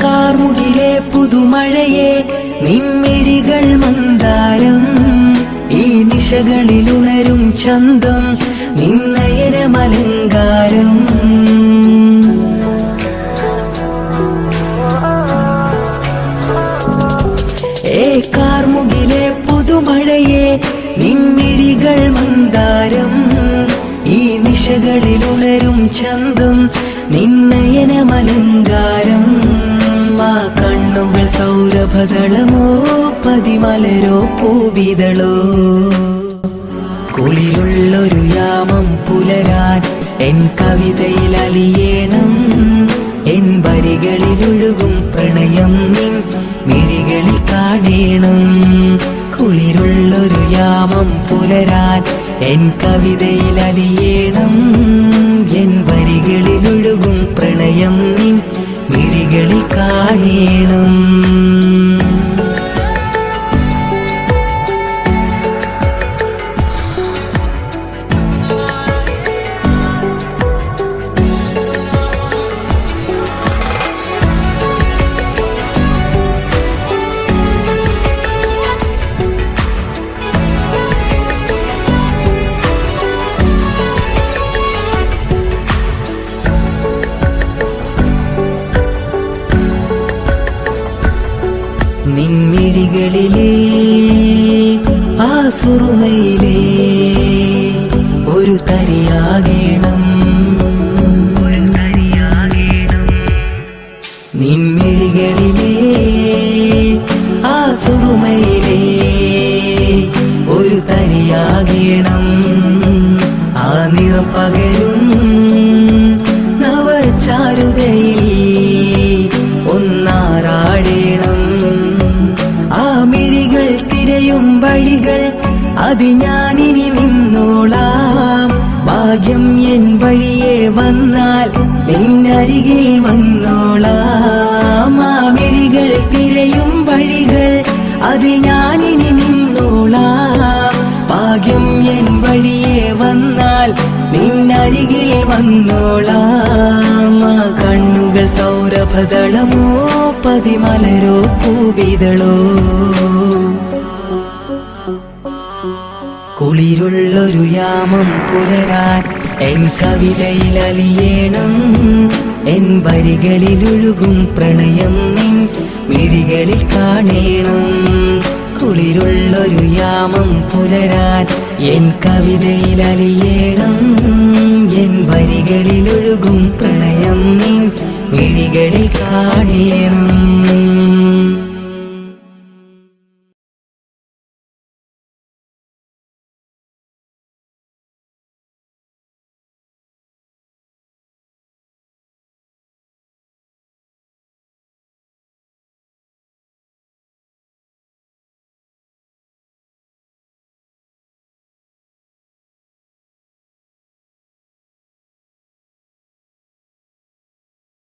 കാർമുകിലെ പുതുമഴയെ നിൻമിഴികൾ മന്ദാരം ഈ നിശകളിലുണരും ചന്തം നിന്നയനമലങ്കാരം കാർമുകിലെ പുതുമഴയെ നിൻമിഴികൾ മന്ദാരം ഈ നിശകളിലുണരും ചന്തം നിന്നയനമലങ്കാരം ആ കണ്ണുകൾ സൗരഭദളമോ പതിമലരോ പൂവിതളോ കുളിരുള്ളൊരു യാമം പുലരാൻ എൻ കവിതയിൽ അലിയേണം എൻ വരികളിലൊഴുകും പ്രണയം നിൻ മിഴികളിൽ കാണേണം കുളിരുള്ളൊരു യാമം പുലരാൻ എൻ കവിതയിൽ അലിയേണം എൻ വരികളിലൊഴുകും പ്രണയം നിൻ മിഴികളിൽ കാണേണം നിൻമിഴികളിലെ ആ സുറുമയിലെ ഒരു തരിയാകേണം നിൻമിഴികളിലെ ആ സുറുമയിലെ ഒരു തരിയാകേണം ആ നിറം പകരും നവചാരുതയിൽ ഒന്നാറാടേണം തിരയും വഴികൾ അത് ഞാനിനി നിന്നോളാം ഭാഗ്യം എൻ വഴിയെ വന്നാൽ നിന്നരികിൽ വന്നോളാം ആ മിഴികൾ തിരയും വഴികൾ അത് ഞാനിനി നിന്നോളാം ഭാഗ്യം എൻ വഴിയെ വന്നാൽ നിന്നരികിൽ വന്നോളാം ആ കണ്ണുകൾ സൗരഭദളമോ പതിമലരോ പൂവിതളോ കുളിരുള്ളൊരു യാമം പുലരാൻ എൻ കവിതയിൽ അലിയേണം എൻ വരികളിലൊഴുകും പ്രണയം നിൻ മിഴികളിൽ കാണേണം കുളിരുള്ളൊരു യാമം പുലരാൻ എൻ കവിതയിൽ അലിയേണം എൻ വരികളിലൊഴുകും പ്രണയം നിൻ മിഴികളിൽ കാണേണം